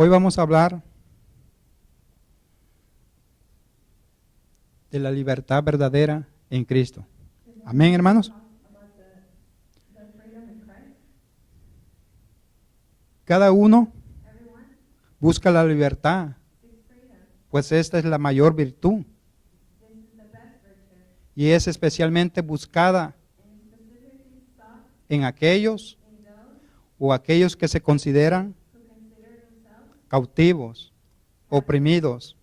Hoy vamos a hablar de la libertad verdadera en Cristo. Amén, hermanos. Cada uno busca la libertad, pues esta es la mayor virtud y es especialmente buscada en aquellos que se consideran cautivos, oprimidos,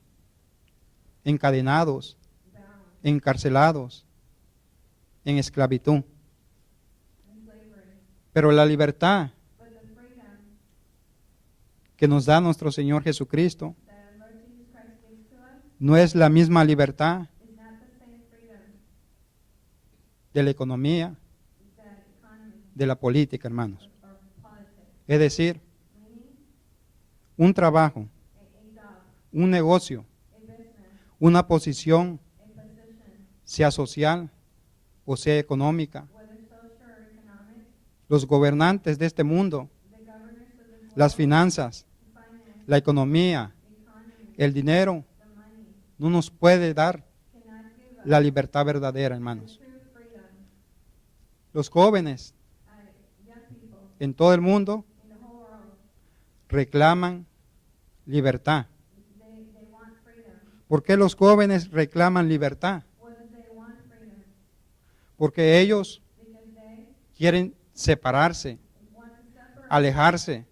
encadenados, encarcelados, en esclavitud. Pero la libertad que nos da nuestro Señor Jesucristo no es la misma libertad de la economía, de la política, hermanos. Es decir, un trabajo, un negocio, una posición, sea social o sea económica, los gobernantes de este mundo, las finanzas, la economía, el dinero, no nos puede dar la libertad verdadera, hermanos. Los jóvenes en todo el mundo reclaman libertad. ¿Por qué los jóvenes reclaman libertad? Porque ellos quieren separarse, alejarse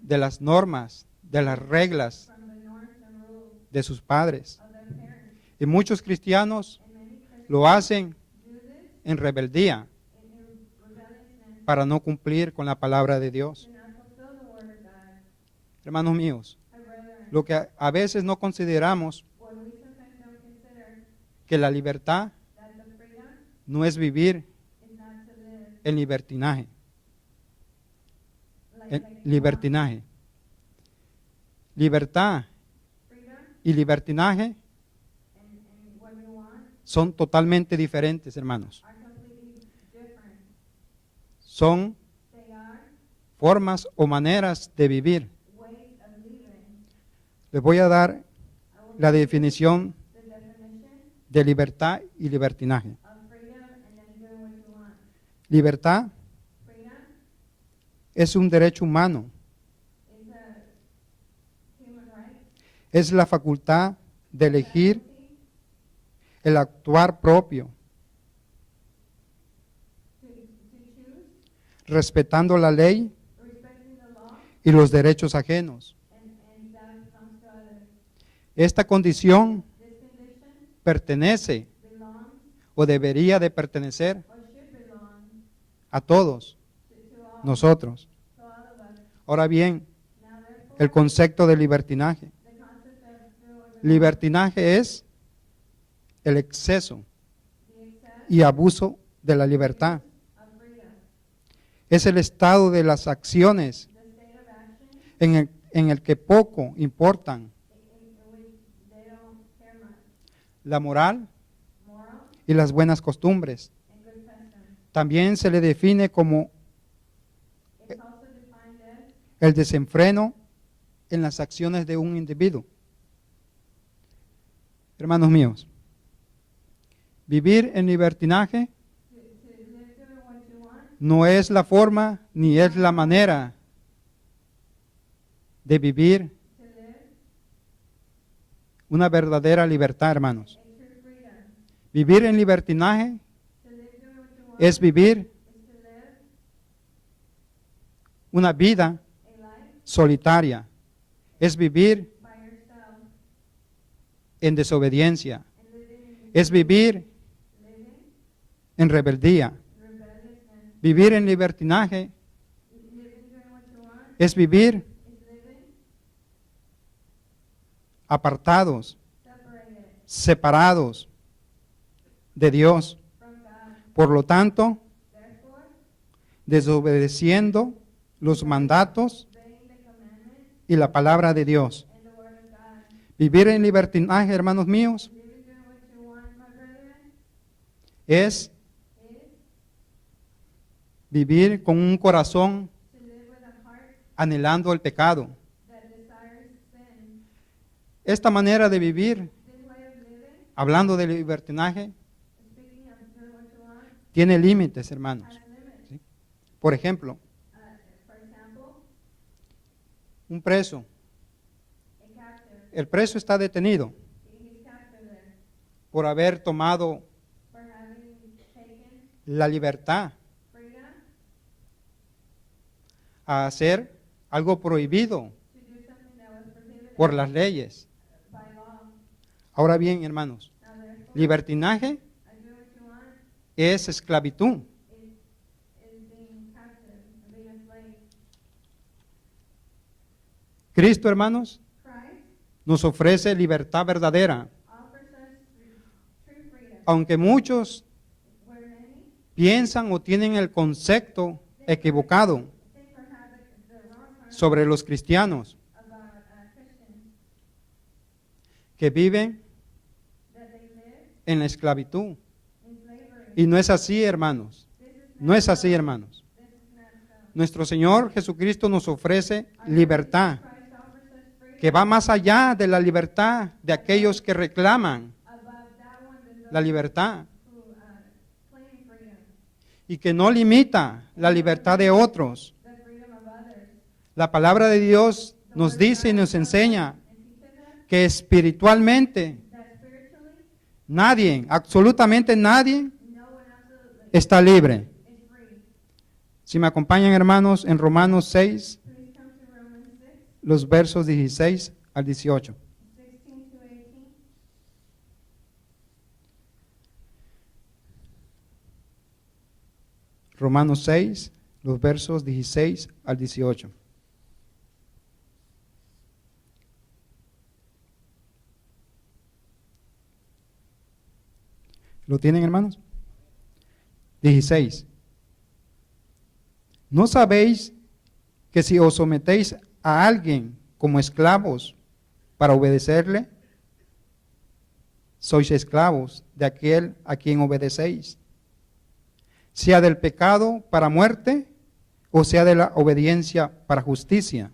de las normas, de las reglas de sus padres. Y muchos cristianos lo hacen en rebeldía para no cumplir con la palabra de Dios. Hermanos míos, lo que a veces no consideramos que la libertad no es vivir en libertinaje. Libertad y libertinaje son totalmente diferentes, hermanos. Son formas o maneras de vivir. Les voy a dar la definición de libertad y libertinaje. Libertad es un derecho humano. Es la facultad de elegir el actuar propio, respetando la ley y los derechos ajenos. Esta condición pertenece o debería de pertenecer a todos nosotros. Ahora bien, el concepto de libertinaje. Libertinaje es el exceso y abuso de la libertad. Es el estado de las acciones en el que poco importan la moral y las buenas costumbres. También se le define como el desenfreno en las acciones de un individuo. Hermanos míos, vivir en libertinaje no es la forma ni es la manera de vivir una verdadera libertad, hermanos. Vivir en libertinaje es vivir una vida solitaria, es vivir en desobediencia, es vivir en rebeldía. Vivir en libertinaje es vivir apartados, separados de Dios. Por lo tanto, desobedeciendo los mandatos y la palabra de Dios. Vivir en libertinaje, hermanos míos, es vivir con un corazón anhelando el pecado. that desires sin. Esta manera de vivir, This way of living, hablando de libertinaje, speaking of doing what you want, tiene límites, hermanos. has limits. ¿Sí? Por ejemplo, For example, un preso. a captive. El preso está detenido He's captive there por haber tomado for having taken la libertad freedom a hacer algo prohibido to do something that was prohibited por las leyes. by law. Ahora bien, hermanos, Now therefore, libertinaje do what you want es esclavitud. is being captive, being a slave. Cristo, hermanos, Christ nos ofrece libertad verdadera, offers us true freedom, aunque muchos where many piensan o tienen el concepto equivocado think or have the wrong concept sobre los cristianos about Christians, que viven that they live en la esclavitud. in slavery. Y no es así, hermanos. This is No es así, hermanos. This is not so. Nuestro Señor Jesucristo nos ofrece libertad, Christ offers us freedom que va más allá de la libertad de aquellos que reclaman above that one than those la libertad who claim freedom, y que no limita la libertad de otros. the freedom of others. La palabra de Dios nos dice y nos enseña And teaches us que espiritualmente that spiritually, nadie, absolutamente nadie, no one absolutely está libre. is free. Si me acompañan, hermanos, en Romanos 6, Please come to Romans 6, los versos 16 al 18. 16 to 18. Romanos 6, los versos 16 al 18. ¿Lo tienen, hermanos? 16. ¿No sabéis que si os sometéis a alguien como esclavos para obedecerle, sois esclavos de aquel a quien obedecéis? Sea del pecado para muerte o sea de la obediencia para justicia.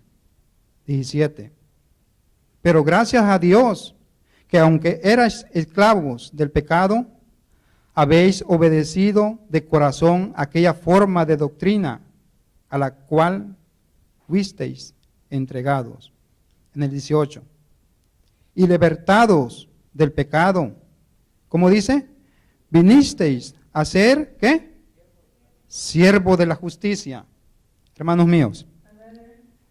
17. Pero gracias a Dios que aunque erais esclavos del pecado, habéis obedecido de corazón aquella forma de doctrina a la cual fuisteis entregados. En el 18. Y libertados del pecado, ¿cómo dice? Vinisteis a ser, ¿qué? Siervo de la justicia. Hermanos míos,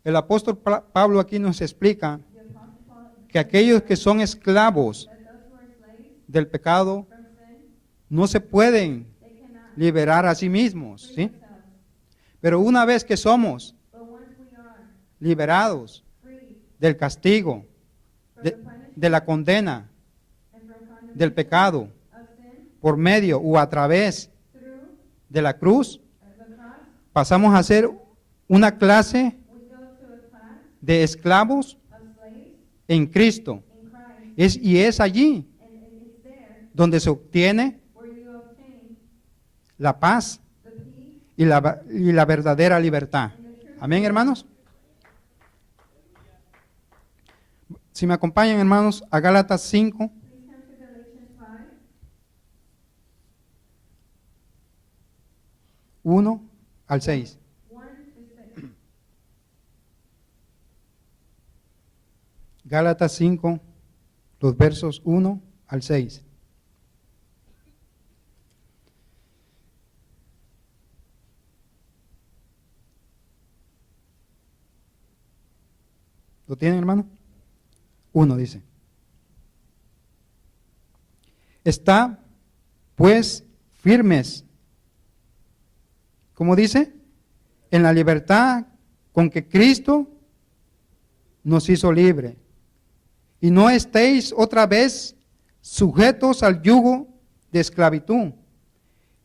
el apóstol Pablo aquí nos explica The Apostle Paul que aquellos que son esclavos that those who are slaves del pecado from sin, no se pueden they cannot liberar a sí mismos, free ¿sí? themselves. Pero una vez que somos But once we are liberados free del castigo, from de, the punishment de la condena, and from condemnation del pecado, of sin por medio o a través through de la cruz, the cross, pasamos a ser una clase we go to a class de esclavos of slaves en Cristo. in Christ, Y es allí and it's there donde se obtiene where you obtain la paz the peace y la verdadera libertad. and the truth. Amén, hermanos. Si me acompañan, hermanos, a Gálatas 5, Please come to Galatians 5, 1 al 6. 1 to 6. Gálatas 5, los versos 1 al 6. ¿Lo tienen, hermano? 1 dice. Está, pues, firmes. ¿Cómo dice? En la libertad con que Cristo nos hizo libre. Y no estéis otra vez sujetos al yugo de esclavitud.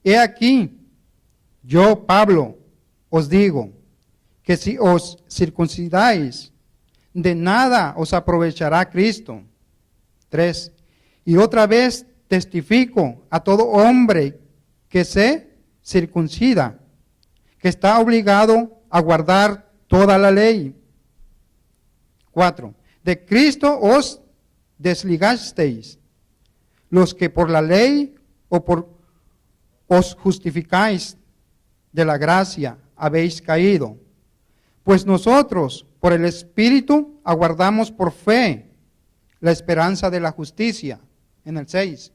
He aquí, yo, Pablo, os digo que si os circuncidáis, de nada os aprovechará Cristo. 3. Y otra vez testifico a todo hombre que se circuncida, que está obligado a guardar toda la ley. 4. De Cristo os desligasteis, los que por la ley os justificáis de la gracia habéis caído. Pues nosotros, por el Espíritu, aguardamos por fe la esperanza de la justicia. En el 6.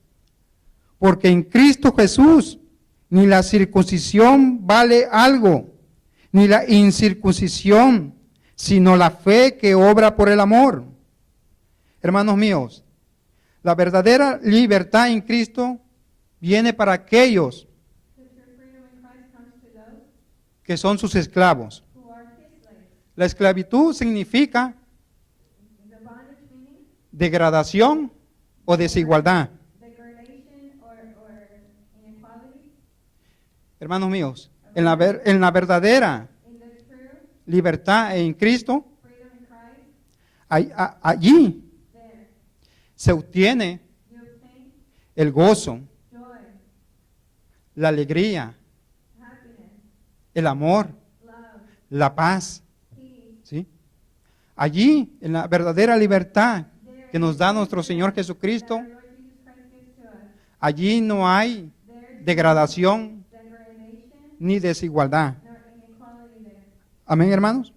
Porque en Cristo Jesús ni la circuncisión vale algo, ni la incircuncisión, sino la fe que obra por el amor. Hermanos míos, la verdadera libertad en Cristo viene para aquellos que son sus esclavos. La esclavitud significa degradación o desigualdad. Hermanos míos, en la verdadera libertad en Cristo, allí se obtiene el gozo, la alegría, el amor, la paz. ¿Sí? Allí, en la verdadera libertad que nos da nuestro Señor Jesucristo, allí no hay degradación ni desigualdad. Amén, hermanos.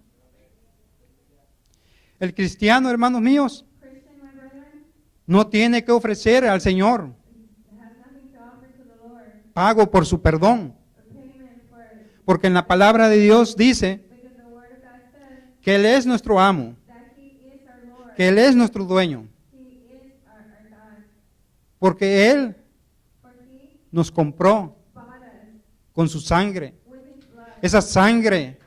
El cristiano, hermanos míos, no tiene que ofrecer al Señor pago por su perdón, porque en la palabra de Dios dice que Él es nuestro amo, que Él es nuestro dueño, porque Él nos compró con su sangre. Esa sangre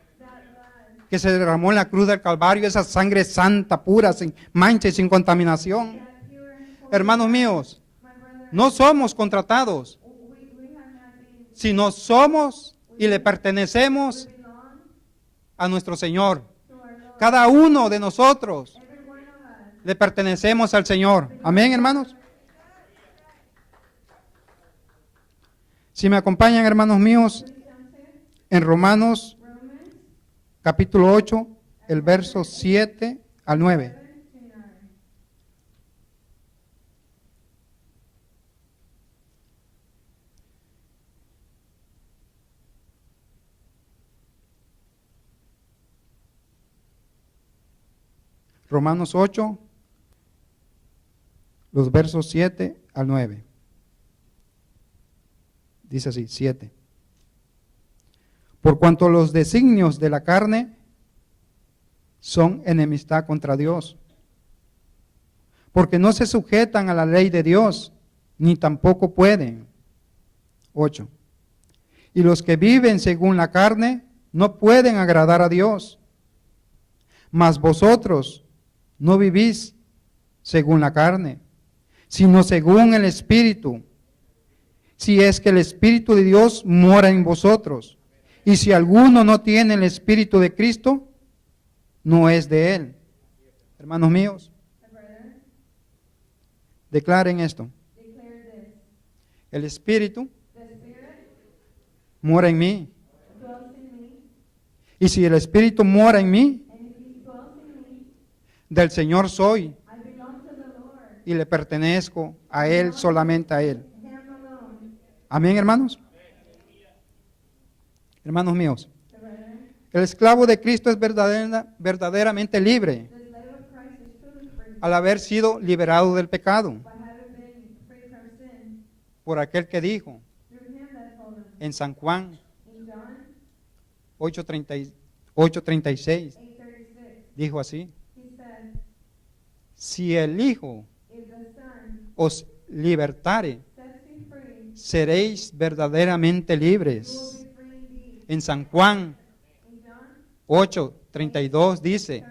que se derramó en la cruz del Calvario, esa sangre santa, pura, sin mancha y sin contaminación. Hermanos míos, no somos contratados, sino somos y le pertenecemos a nuestro Señor. Cada uno de nosotros le pertenecemos al Señor. Amén, hermanos. Si me acompañan, hermanos míos, en Romanos capítulo 8, el verso 7 al 9. Romanos 8, los versos 7 al 9. Dice así, 7. Por cuanto los designios de la carne son enemistad contra Dios, porque no se sujetan a la ley de Dios, ni tampoco pueden. 8. Y los que viven según la carne no pueden agradar a Dios. Mas vosotros no vivís según la carne, sino según el Espíritu, si es que el Espíritu de Dios mora en vosotros. Y si alguno no tiene el Espíritu de Cristo, no es de Él. Hermanos míos, declaren esto. El Espíritu mora en mí. Y si el Espíritu mora en mí, del Señor soy y le pertenezco a Él, solamente a Él. Amén, hermanos. Hermanos míos, el esclavo de Cristo es verdaderamente libre al haber sido liberado del pecado por aquel que dijo en San Juan 8:36, dijo así: si el Hijo os libertare, seréis verdaderamente libres. En San Juan 8:32 dice: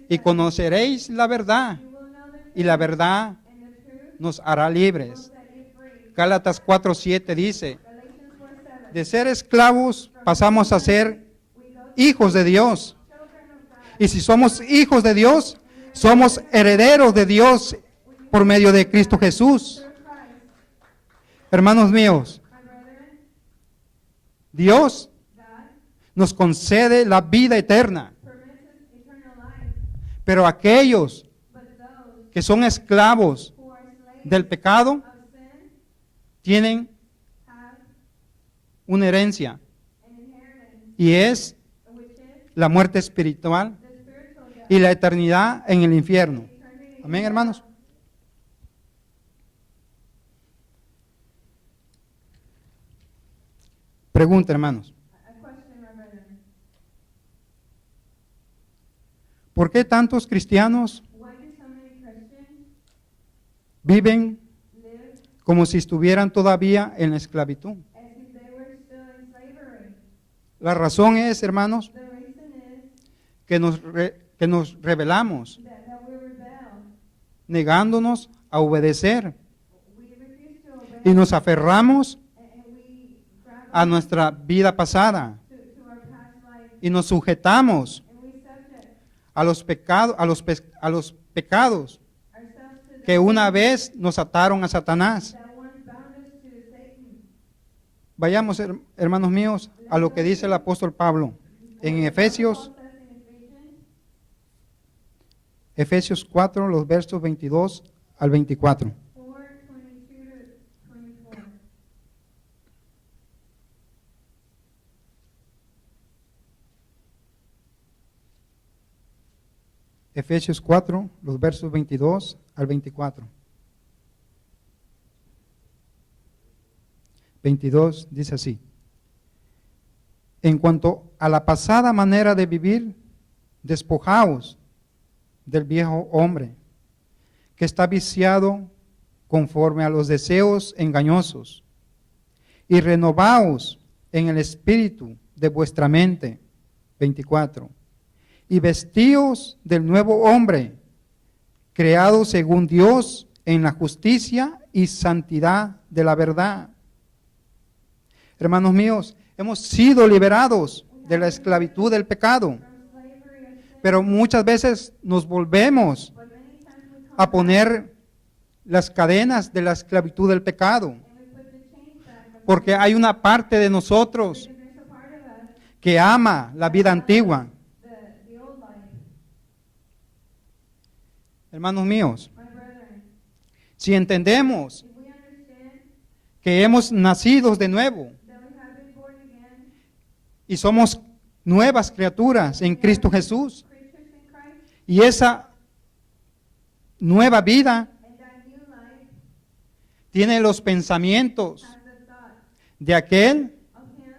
y conoceréis la verdad, y la verdad nos hará libres. Gálatas 4:7 dice: de ser esclavos pasamos a ser hijos de Dios. Y si somos hijos de Dios, somos herederos de Dios por medio de Cristo Jesús. Hermanos míos, Dios nos concede la vida eterna Pero aquellos but those que son esclavos who are slaves del pecado of sin tienen have una herencia an inheritance, y es which is la muerte espiritual the spiritual death, y la eternidad en el infierno. eternity. Amén, hermanos. Pregunta, hermanos. A question, my brethren. ¿Por qué tantos cristianos Why do so many Christians viven live como si estuvieran todavía en la esclavitud? as if they were still in slavery? La razón es, hermanos, The reason is que nos rebelamos, that we rebel. negándonos a obedecer We refuse to obey, y nos aferramos and we grab a nuestra vida pasada to our past life, y nos sujetamos and we subject a los pecados, a los pecados ourselves to que una vez nos ataron a Satanás. that one bound us to Satan. Vayamos, hermanos míos, a lo que dice el apóstol Pablo en Efesios, Paul says in Ephesians Efesios 4, los versos 22 al 24. 4:22 to 24. Efesios 4, los versos 22 al 24. 22 dice así: en cuanto a la pasada manera de vivir, despojaos del viejo hombre, que está viciado conforme a los deseos engañosos, y renovaos en el espíritu de vuestra mente. 24. Y vestíos del nuevo hombre, creado según Dios en la justicia y santidad de la verdad. Hermanos míos, hemos sido liberados de la esclavitud del pecado, From slavery of sin, pero muchas veces nos volvemos but many times we come a poner las cadenas de la esclavitud del pecado, and we put the chains back of porque hay una parte de nosotros because there's a part of us, que ama la vida antigua. the old life. Hermanos míos, My brethren, si entendemos if we understand que hemos nacido de nuevo that we have been born again, y somos nuevas criaturas en Cristo Jesús, creatures in Christ, y esa nueva vida and that new life tiene los pensamientos has the thought de aquel of Him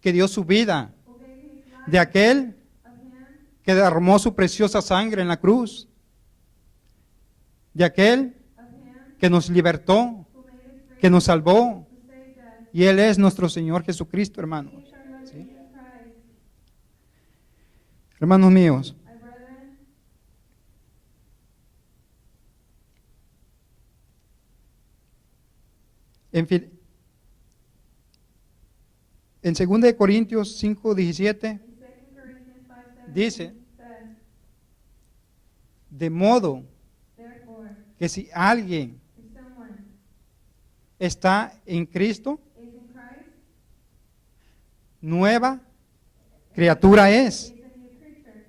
que dio su vida, who gave His life, de aquel of Him que derramó su preciosa sangre en la cruz, de aquel of Him que nos libertó, who made us free, que nos salvó, who saved us. y Él es nuestro Señor Jesucristo, hermanos. He is our Lord ¿Sí? Jesus Christ. Hermanos míos, My brethren, en 2 Corintios 5:17 in 2 Corinthians 5:17 dice, says, de modo therefore, que si alguien if someone está en Cristo, is in Christ, nueva criatura es. is a new creature.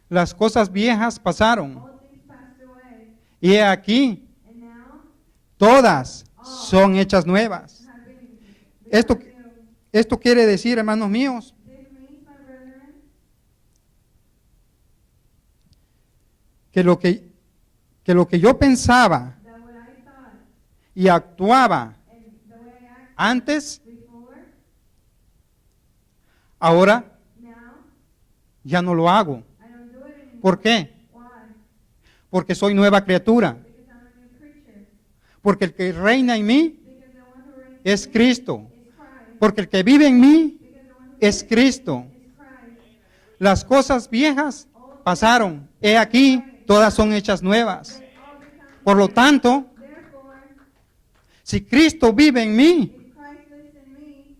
Las cosas viejas pasaron All things passed away, y he aquí, and now todas son hechas nuevas. have been Esto, become new. esto quiere decir, hermanos míos, This means, my brethren, que lo que yo pensaba that what I thought y actuaba and the way I acted antes, before, ahora now ya no lo hago. I don't do it anymore. ¿Por qué? Why? Porque soy nueva criatura. Because I'm a new creature. Porque el que reina en mí Because the one who reigns es in me Cristo. is Christ. Porque el que vive en mí Because the one who es Cristo. is Christ. Las cosas viejas pasaron. He aquí, todas son hechas nuevas. They all become Por lo tanto, therefore, si Cristo vive en mí, if Christ lives in me,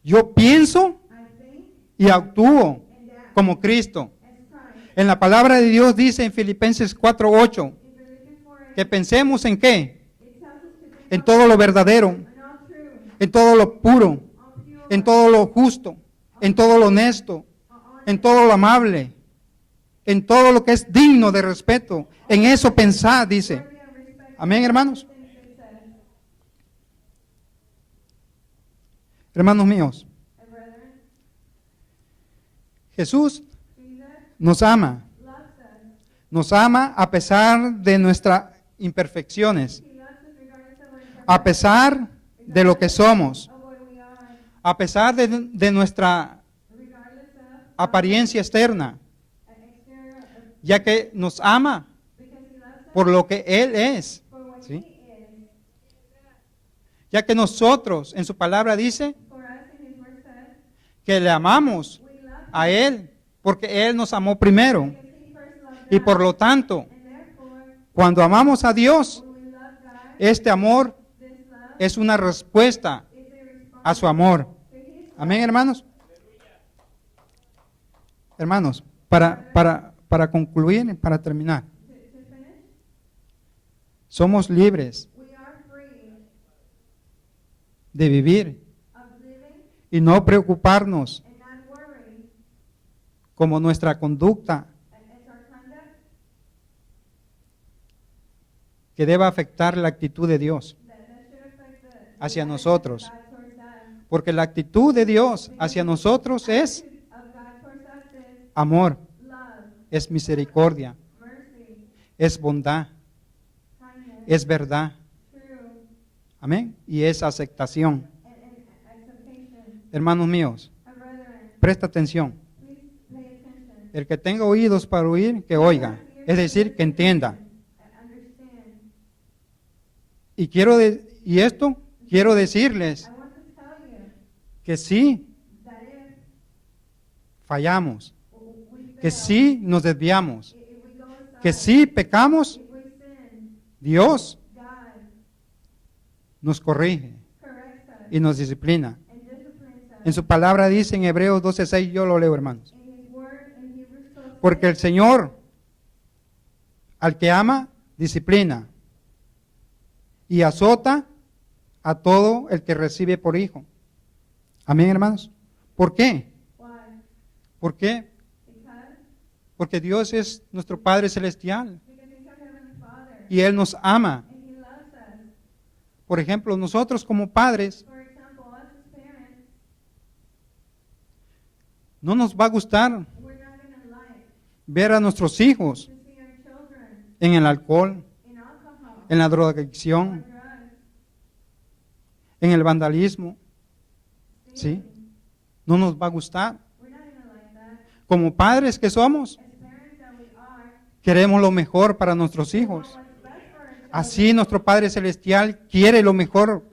yo pienso I think y actúo and act como Cristo. as Christ. En la palabra de Dios dice en Filipenses 4:8 In Philippians 4, que pensemos en qué, it tells us to think en todo lo verdadero, on all true, en todo lo puro, all pure, en todo lo justo, en todo lo honesto, all honest, en todo lo amable, en todo lo que es digno de respeto. En eso pensad, dice. worthy of respect. Amén, hermanos. Things it says. Hermanos míos, And brethren, Jesús Jesus nos ama. loves us. Nos ama a pesar de nuestras imperfecciones, He loves us regardless of our a pesar de lo que somos, of what we are, a pesar de nuestra regardless of apariencia externa, an exterior, ya que nos ama because He loves us por lo que Él es. for what ¿sí? He is. Ya que nosotros, en su palabra dice For us, in His word says, que le amamos we love a Él, porque Él nos amó primero. because He first loved Y us. por lo tanto, And therefore, cuando amamos a Dios, when we love God, este amor this love es una respuesta is a response a su amor. to His love. Amén, hermanos. Hermanos, para concluir, para terminar, To finish, somos libres we are free de vivir of living y no preocuparnos and not worry como nuestra conducta as our conduct que deba afectar la actitud de Dios that should affect the hacia attitude nosotros. of God towards us. Porque la actitud de Dios hacia nosotros es Attitude of God towards us is amor, love, es misericordia, mercy, es bondad, kindness, es verdad. true, Amén. Y es aceptación. and acceptation. Hermanos míos, Brethren, presta atención. please pay attention. El que tenga oídos para oír, que oiga. Es decir, que entienda. Understand. Y esto quiero decirles I want to tell you que sí that if fallamos, we que fail, sí nos desviamos, if we go aside, que sí pecamos, if we sin, Dios God nos corrige corrects us y nos disciplina. and disciplines us. En su palabra dice en Hebreos 12:6, yo lo leo, hermanos. In His word in Hebrews 12, Porque el Señor, al que ama, disciplina y azota a todo el que recibe por hijo. Amén, hermanos. ¿Por qué? why? ¿Por qué? Because Porque Dios es nuestro Padre Celestial He's our Heavenly Father y Él nos ama. and He loves us. Por ejemplo, nosotros como padres, For example, us as parents, no nos va a gustar we're not going to like ver a nuestros hijos to see our children en el alcohol, in alcohol, en la or drogadicción, drugs, en el vandalismo. stealing. ¿Sí? No nos va a gustar. We're not going to like that. Como padres que somos, As parents that we are, queremos lo mejor para nuestros hijos. what's best for our children. Así nuestro Padre Celestial quiere lo mejor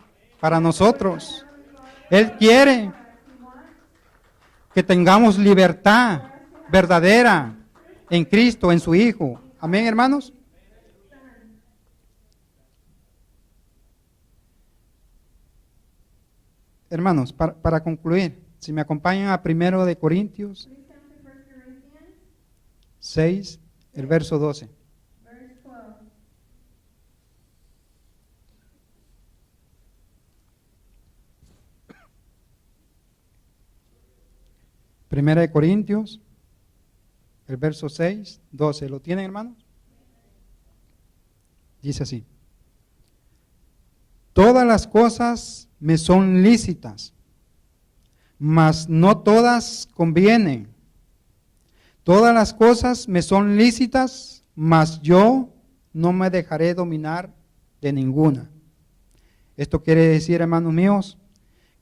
para nosotros. Él quiere He wants que tengamos libertad verdadera en Cristo, en su Hijo. Amén, hermanos. Hermanos, para concluir, si me acompañan a 1 de Corintios Please come to 1 Corinthians 6, el verso 12. verse 12. Primera de Corintios, el verso 6, 12. ¿Lo tienen, hermanos? Dice así. Todas las cosas me son lícitas, mas no todas convienen. Todas las cosas me son lícitas, mas yo no me dejaré dominar de ninguna. Esto quiere decir, hermanos míos,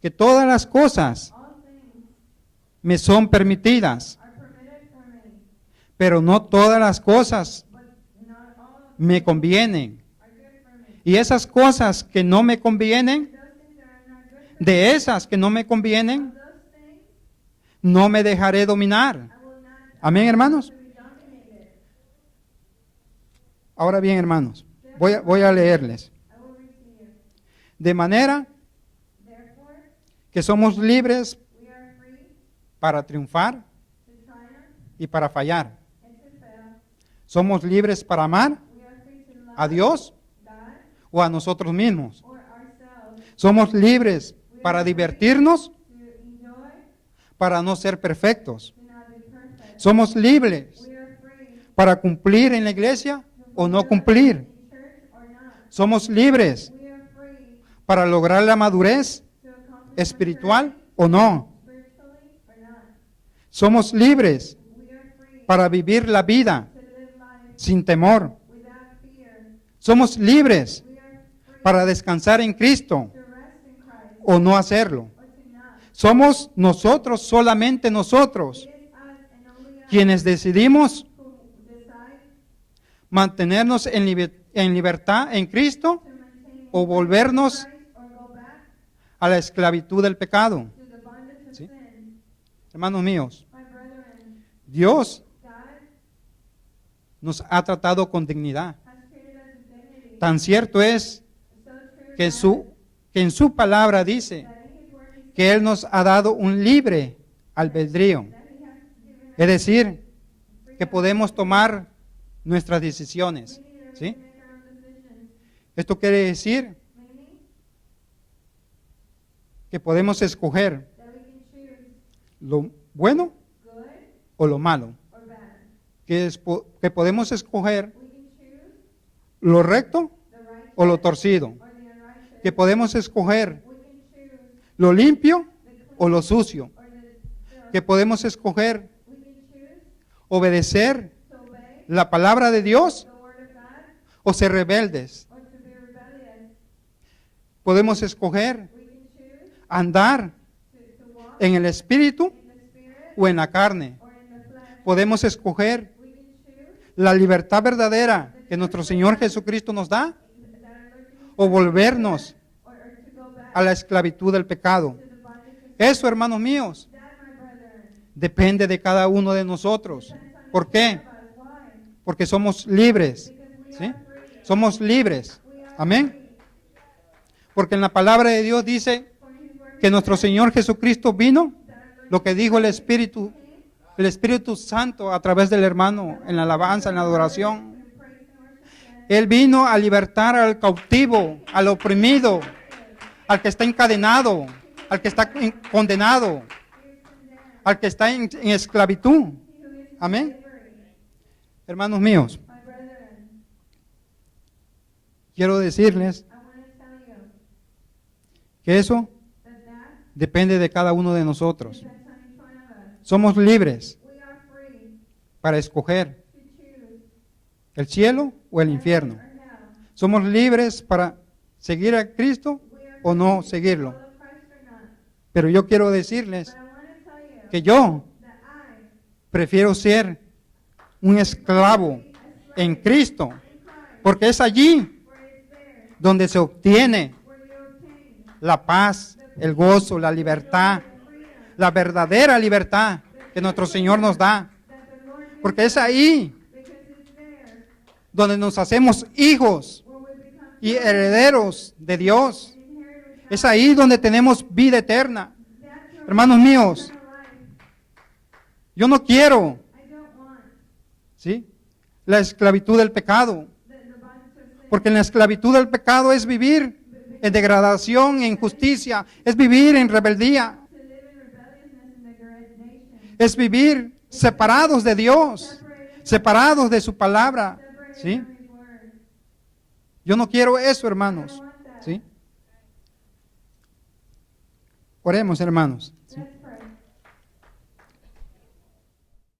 que todas las cosas All things me son permitidas, are permitted for me, pero no todas las cosas but not all me convienen. are good for me. Y esas cosas que no me convienen, Those things that are not good for de esas que no me me, convienen, those things no me dejaré dominar. I will not Amén, hermanos. be dominated. Ahora bien, hermanos, voy a leerles. I will read to you. De manera Therefore, que somos libres we are free para triunfar to triumph y para fallar. and to fail. Somos libres para amar We are free to love a Dios God o a nosotros mismos. or ourselves, Somos libres para divertirnos, to enjoy, para no ser perfectos. to not be perfect, Somos libres We are free para cumplir en la iglesia o no cumplir. in church or not. Somos libres We are free para lograr la madurez to accomplish espiritual o no. spiritually or not. Somos libres We are free para vivir la vida to live life sin temor. without fear. Somos libres We are free para descansar en Cristo to rest in Christ o no hacerlo. or to not. Somos nosotros, solamente nosotros, It is us and only us quienes decidimos who decide mantenernos en libertad en Cristo to maintain o volvernos Christ or go back a la esclavitud del pecado. to the bondage of Sí. sin. Hermanos míos, My brethren, Dios God nos ha tratado con dignidad. has treated us with dignity. Tan cierto es So true que, that que en su palabra dice in His word He que Él nos ha dado un libre albedrío. that He has given us Es decir, que podemos tomar nuestras decisiones. we need ¿Sí? to make our own decisions. Esto quiere decir Meaning que podemos escoger that we can choose lo bueno good o lo malo. or bad. Que podemos escoger We can choose lo recto the right o lo torcido. or the unrighteous. Que podemos escoger We can choose lo limpio the clean o lo sucio. or the filth. Que podemos escoger We can choose obedecer to obey la palabra de Dios the word of God o ser rebeldes. or to be rebellious. Podemos escoger We can choose andar to walk en el espíritu in the spirit o en la carne. or in the flesh. Podemos escoger We can choose la libertad verdadera que nuestro Señor Jesucristo nos da that our Lord Jesus o volvernos or to go back a la esclavitud del pecado. to the bondage of sin. Eso, hermanos míos, That, my brethren, depende de cada uno de nosotros. depends on ¿Por each qué? one of us. Why? Porque somos libres. Because we ¿Sí? are free. Somos libres. We are Amén. free. Porque en la palabra de Dios dice For His word que nuestro Señor Jesucristo vino, that our Lord lo que dijo el Espíritu Santo a través del hermano en la alabanza, en la adoración. in praise and worship said, Él vino a libertar al cautivo, al oprimido, al que está encadenado, al que está condenado, al que está en esclavitud. Amén. Hermanos míos, my brethren, quiero decirles I want to tell you que eso that depende de cada uno de nosotros. depends on each one of us. Somos libres We are free para escoger to choose el cielo o el infierno. or hell. Somos libres para seguir a Cristo We are o no free to seguirlo. follow Christ or not. Pero yo quiero decirles But I want to tell you que yo that I prefiero ser un esclavo en Cristo, in Christ, porque es allí where it's there, donde se obtiene where you obtain la paz, el gozo, la libertad, freedom la verdadera libertad que nuestro Señor nos da. that the Lord gives Porque es ahí because it's there donde nos hacemos hijos where we become y herederos de Dios. and inherit with Es ahí donde tenemos vida eterna. That's your Hermanos míos, eternal life. yo no quiero, I don't want ¿sí?, la esclavitud del pecado. the bondage of sin. Porque en la esclavitud del pecado es vivir en degradación, en injusticia, es vivir en rebeldía, To live in rebelliousness and degradation. es vivir separados de Dios, separados de su palabra. Separated ¿Sí? from His word. Yo no quiero eso, I hermanos. don't want that. ¿Sí? Oremos, hermanos.